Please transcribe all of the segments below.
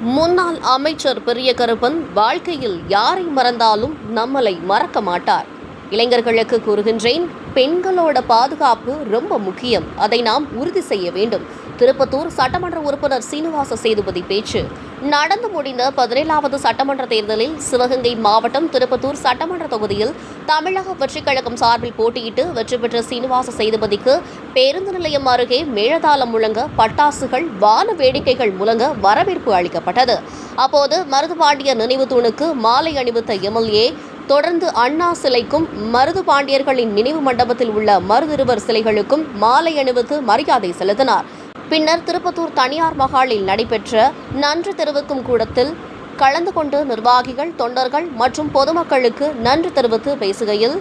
முன்னாள் அமைச்சர் பெரிய கருப்பன் வாழ்க்கையில் யாரை மறந்தாலும் நம்மளை மறக்க மாட்டார். இளைஞர்களுக்கு கூறுகின்றேன், பெண்களோட பாதுகாப்பு ரொம்ப முக்கியம். அதை நாம் உறுதி செய்ய வேண்டும். திருப்பத்தூர் சட்டமன்ற உறுப்பினர் சீனிவாச சேதுபதி பேச்சு. நடந்து முடிந்த 17வது சட்டமன்ற தேர்தலில் சிவகங்கை மாவட்டம் திருப்பத்தூர் சட்டமன்ற தொகுதியில் தமிழக வெற்றிக் கழகம் சார்பில் போட்டியிட்டு வெற்றி பெற்ற சீனிவாச சேதுபதிக்கு பேருந்து நிலையம் அருகே மேளதாளம் முழங்க, பட்டாசுகள், வான வேடிக்கைகள் முழங்க வரவேற்பு அளிக்கப்பட்டது. அப்போது மருதுபாண்டியர் நினைவு தூணுக்கு மாலை அணிவித்த எம்எல்ஏ தொடர்ந்து அண்ணா சிலைக்கும் மருது பாண்டியர்களின் நினைவு மண்டபத்தில் உள்ள மருதிருவர் சிலைகளுக்கும் மாலை அணிவித்து மரியாதை செலுத்தினார். பின்னர் திருப்பத்தூர் தனியார் மகாலில் நடைபெற்ற நன்றி தெரிவிக்கும் கூட்டத்தில் கலந்து கொண்டு நிர்வாகிகள், தொண்டர்கள் மற்றும் பொதுமக்களுக்கு நன்றி தெரிவித்து பேசுகையில்,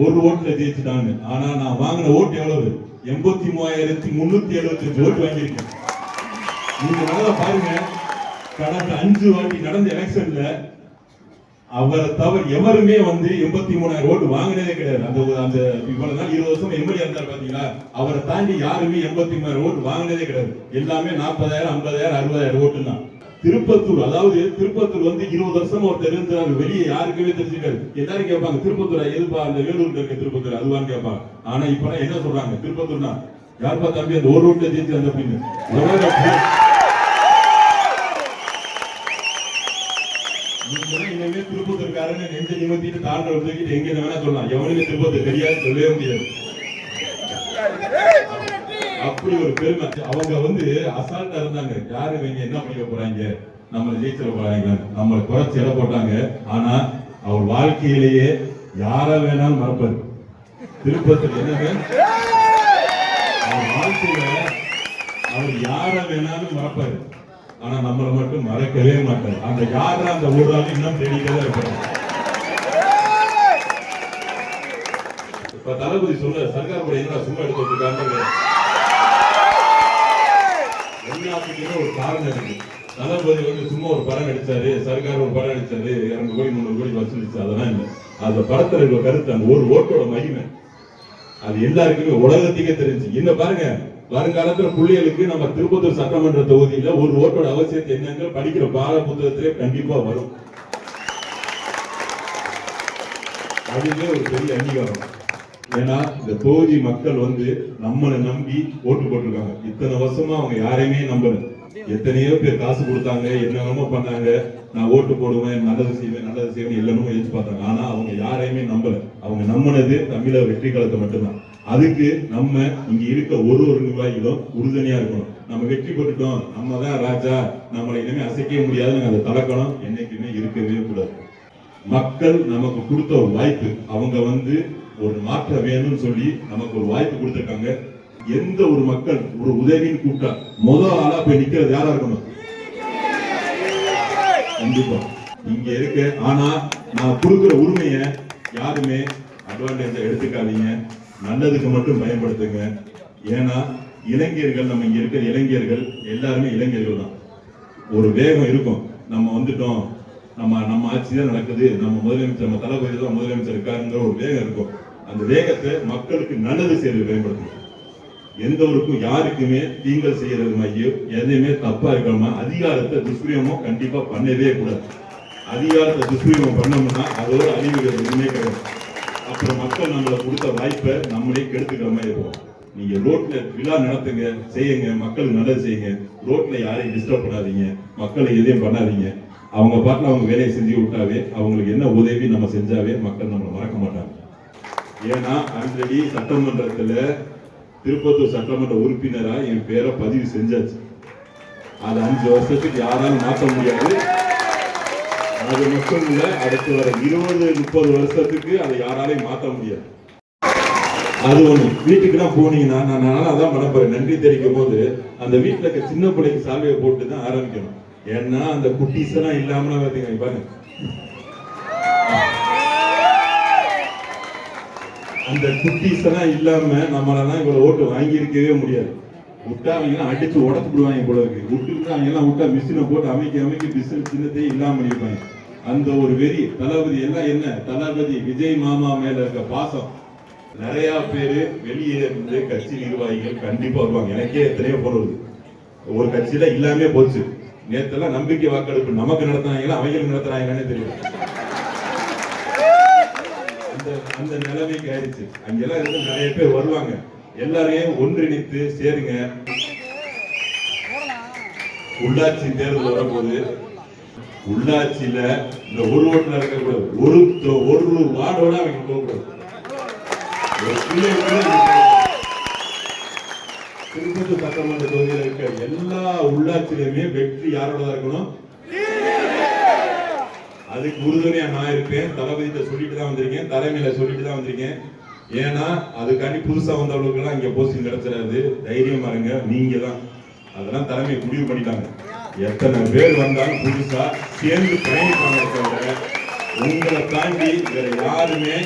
ஒரு ஓட்டுல ஜெயிச்சுட்டாங்க. ஆனா நான் வாங்கின ஓட்டு எவ்வளவு? 83,375 ஓட்டு வாங்கியிருக்கேன். நீங்க நல்லா பாருங்க, கடந்த 5 வாட்டி நடந்த எலெக்ஷன்ல அவரை தவிர எவருமே 83,000 ஓட்டு வாங்கினதே கிடையாது. அந்த இவ்வளவு நாள் 20 வருஷம் எம்எல்ஏ இருந்தார் பாத்தீங்களா, அவரை தாண்டி யாருமே 83,000 ஓட்டு வாங்கினதே கிடையாது. எல்லாமே 40,000, 50,000, 60,000 ஓட்டு தான். திருப்பத்தூர், அதாவது திருப்பத்தூர் 20 வருஷம் ஒருத்தர் இருந்தாரு, வெளியே யாருக்குமே தெரிஞ்சுக்காது. எல்லாரும் கேட்பாங்க, திருப்பத்தூர் எதுப்பா, அந்த வேலூர்ல இருக்க திருப்பத்தூர் அதுவான்னு கேட்பாங்க. ஆனா இப்ப என்ன சொல்றாங்க, திருப்பத்தூர்னா யாருப்பா தம்பி அந்த ஒரு ரோட்ல ஜெயிச்சு அந்த அப்படின்னு. இனிமே திருப்பத்தூர்காரங்க நெஞ்ச நிமித்திட்டு தாழ்ந்த தூக்கிட்டு எங்க வேணா சொல்லலாம். எவனுக்கு திருப்பத்தூர் தெரியாது, சொல்லவே முடியாது. அப்படி ஒரு பெருமை. அவங்க அசால்ட்டா இருந்தாங்க. யாரு இவங்க என்ன பண்ணிக்க போறாங்க, நம்மளை ஜெயிச்சிட போறாங்க, நம்மளை குறைச்சி இட போட்டாங்க. ஆனா அவர் வாழ்க்கையிலேயே யார வேணாலும் மறப்பாரு. திருப்பத்தூர் என்னங்க, அவர் வாழ்க்கையில அவர் யார வேணாலும் மறப்பாரு. ஆனா நம்மளை மட்டும் மறக்கவே மாட்டார். அந்த யார அந்த ஒரு ஆள் இன்னும் தேடிக்கவே இருப்பாரு. இப்ப தளபதி சொல்ற சர்க்கார் கூட என்ன சும்மா எடுத்து வச்சிருக்காங்க. எல்லாத்துக்குமே ஒரு காரணம் இருக்கு. தளபதி சும்மா ஒரு படம் நடிச்சாரு, சர்க்கார் ஒரு படம் நடிச்சாரு, 200 கோடி 300 கோடி வசூலிச்சு, அதெல்லாம் இல்லை. அந்த படத்துல இருக்க கருத்து, அந்த ஒரு ஓட்டோட மகிமை அது எல்லாருக்குமே உலகத்துக்கே தெரிஞ்சு. என்ன பாருங்க, வருங்காலத்துல பிள்ளைகளுக்கு நம்ம திருப்பத்தூர் சட்டமன்ற தொகுதியில ஒரு ஓட்டோட அவசியத்தை என்னங்க படிக்கிற பாட புத்தகத்திலே கண்டிப்பா வரும். அதுவே ஒரு பெரிய அங்கீகாரம். ஏன்னா இந்த தொகுதி மக்கள் நம்மளை நம்பி ஓட்டு போட்டிருக்காங்க. இத்தனை வருஷமா அவங்க யாரையுமே நம்பல. எத்தனையோ பேர் காசு கொடுத்தாங்க, என்னென்னமோ பண்ணாங்க, நான் ஓட்டு போடுவேன், நல்லது செய்வேன் எல்லாமே யோசிச்சு பார்த்தாங்க. ஆனா அவங்க யாரையுமே நம்பல. அவங்க நம்பினது தமிழக வெற்றி கழகத்தை மட்டும்தான். அதுக்கு நம்ம இங்க இருக்க ஒரு நிர்வாகிகளும் உறுதுணையா இருக்கணும். நம்ம வெற்றி பெற்றுட்டோம், நம்ம தான் ராஜா, நம்மளை இனிமே அசைக்க முடியாதுன்னு அந்த தலக்கணம் என்னைக்குமே இருக்கவே கூடாது. மக்கள் நமக்கு கொடுத்த ஒரு வாய்ப்பு. அவங்க ஒரு மாற்றம் வேணும்னு சொல்லி நமக்கு ஒரு வாய்ப்பு கொடுத்திருக்காங்க. எந்த ஒரு மக்கள் ஒரு உதவின்னு கூப்பிட்டா முதல் ஆளா போய் நிக்கிறது யாரா இருக்கணும்? கண்டிப்பா இங்க இருக்கு. ஆனா நான் கொடுக்கிற உரிமையை யாருமே அட்வான்டேஜ் எடுத்துக்காதீங்க. நல்லதுக்கு மட்டும் பயன்படுத்துங்க. ஏன்னா இளைஞர்கள், நம்ம இங்க இருக்கிற இளைஞர்கள் எல்லாருமே இளைஞர்கள் தான். ஒரு வேகம் இருக்கும். நம்ம வந்துட்டோம், நம்ம ஆட்சி தான் நடக்குது, நம்ம முதலமைச்சர், நம்ம தளபதி தான் முதலமைச்சர் இருக்காருங்கிற ஒரு வேகம் இருக்கும். அந்த வேகத்தை மக்களுக்கு நல்லது செய்யறது பயன்படுத்துங்க. எந்த ஒருக்கும் யாருக்குமே தீங்கல் செய்யறது மையோ எதையுமே தப்பா இருக்கணுமா, அதிகாரத்தை துஷ்பிரயோகம் கண்டிப்பா பண்ணவே கூடாது. அதிகாரத்தை துஷ்பிரயோகம் பண்ணோம்னா அதோட அழிவுகள் எதுவுமே கிடையாது. அப்புறம் மக்கள் நம்மளை கொடுத்த வாய்ப்பை நம்மளே கெடுத்துக்கிற மாதிரி இருக்கும். நீங்க ரோட்ல விழா நடத்துங்க, செய்யுங்க, மக்களுக்கு நல்லது செய்யுங்க. ரோட்ல யாரையும் டிஸ்டர்ப் பண்ணாதீங்க, மக்களை எதையும் பண்ணாதீங்க. அவங்க பாட்டுல அவங்க வேலையை செஞ்சு விட்டாவே, அவங்களுக்கு என்ன உதவி நம்ம செஞ்சாவே மக்கள் நம்மளை மறக்க மாட்டாங்க. ஏன்னா ஆல்ரெடி சட்டமன்றத்துல திருப்பத்தூர் சட்டமன்ற உறுப்பினரா என் பேரை பதிவு செஞ்சாச்சு. அது 5 வருஷத்துக்கு யாராலும் மாற்ற முடியாது. அது மட்டும் இல்ல, அடுத்து வர 20-30 வருஷத்துக்கு அதை யாராலையும் மாற்ற முடியாது. அது ஒண்ணு. வீட்டுக்கு தான் போனீங்கன்னா, நான் அதான் பண்ண போறேன். நன்றி தெரிவிக்கும் போது அந்த வீட்டுல இருக்க சின்ன பிள்ளைக்கு சால்வையை போட்டு தான் ஆரம்பிக்கணும். ஏன்னா அந்த குட்டீஸ் எல்லாம் இல்லாம பாருங்க, அந்த குட்டீஸ் எல்லாம் இல்லாம நம்மளால இவ்வளவு ஓட்டு வாங்கி இருக்கவே முடியாது. விட்டா அவங்க அடிச்சு உடச்சு விடுவாங்க போல இருக்கு. விட்டு அவங்க எல்லாம் விட்டா மிஷினை போட்டு அமைக்க பிசினஸ் சின்னத்தையும் இல்லாம பண்ணிருப்பாங்க. அந்த ஒரு வெறி. தளபதி எல்லாம் என்ன, தளபதி விஜய் மாமா மேல இருக்க பாசம். நிறைய பேரு வெளியே இருந்து கட்சி நிர்வாகிகள் கண்டிப்பா வருவாங்க. எனக்கே எத்தனையோ போன் வருது. ஒரு கட்சியில இல்லாமே போச்சு. நேத்தெல்லாம் நம்பிக்கை வாக்கெடுப்பு நமக்கு நடத்தினாங்களா அவங்களுக்கு நடத்துறாங்கன்னு தெரியும். அந்த நிலைமைக்கு ஆயிடுச்சு. அங்கெல்லாம் இருந்து நிறைய பேர் வருவாங்க, எல்லாரையும் ஒன்றிணைத்து சேருங்க. உள்ளாட்சி தேர்தல் வரும்போது உள்ளாட்சியில இந்த ஒரு ஓட்டு நடக்கக்கூடாது, ஒரு வார்டோட அவங்க போகக்கூடாது. திருப்பத்தூர் சட்டமன்ற தொகுதியில் இருக்க எல்லா உள்ளாட்சியிலுமே வெற்றி யாரோட இருக்கணும், அதுக்கு உறுதுணையா நான் இருப்பேன். தளபதிட்ட சொல்லிட்டு தான் வந்திருக்கேன், தலைமையில சொல்லிட்டு தான் வந்திருக்கேன். ஏன்னா அதுக்காண்டி புதுசா வந்தவங்களுக்கு எல்லாம் இங்க போஸ்டிங் கிடைச்சிடாது, தைரியமா இருங்க. நீங்க தான் அதெல்லாம் தலைமை முடிவு பண்ணிட்டாங்க. எத்தனை பேர் வந்தாலும் புதுசா சேர்ந்து பயணிப்பாங்க தவிர உங்களை தாண்டி வேற யாருமே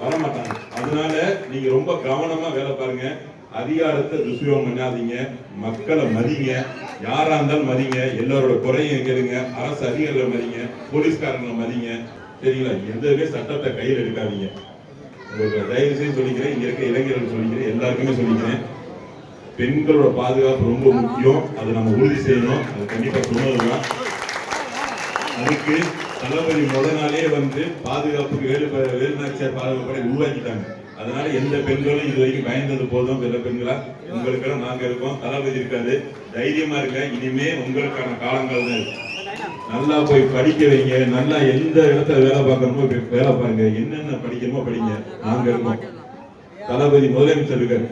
வரமாட்டாங்க. அதனால நீங்க ரொம்ப கவனமா வேலை பாருங்க, அதிகாரத்தை துஷ்பிரயோகம் பண்ணாதீங்க, மக்களை மதிங்க, யாரா இருந்தாலும் மதிங்க, எல்லாரோட குறையும் கேளுங்க, அரசு அதிகாரிகளை மதிங்க, போலீஸ்காரங்களை மதிங்க, சரிங்களா? எதுவுமே சட்டத்தை கையில் எடுக்காதீங்க. உங்களுக்கு தயவு செய்து சொல்லிக்கிறேன், இங்க இருக்க இளைஞர்கள் சொல்லிக்கிறேன், எல்லாருக்குமே சொல்லிக்கிறேன், பெண்களோட பாதுகாப்பு ரொம்ப முக்கியம். அதை நம்ம உறுதி செய்யணும். அது கண்டிப்பா சொன்னதுதான். அதுக்கு தளபதி முதல் நாளே வந்து பாதுகாப்புக்கு வேலுநாச்சியார் பாதுகாப்பை உருவாக்கிட்டாங்க. அதனால எந்த பெண்களும் இது வரைக்கும் பயந்தது போதும். சில பெண்களா உங்களுக்கெல்லாம் நாங்க இருக்கோம், தளபதி இருக்காது, தைரியமா இருக்க. இனிமே உங்களுக்கான காலங்கள் தான் இருக்கு. நல்லா போய் படிக்க வைங்க, நல்லா எந்த இடத்துல வேலை பார்க்கணுமோ வேலை பாருங்க, என்னென்ன படிக்கணுமோ படிங்க. நாங்க இருக்கோம். தளபதி முதலமைச்சர் இருக்காரு,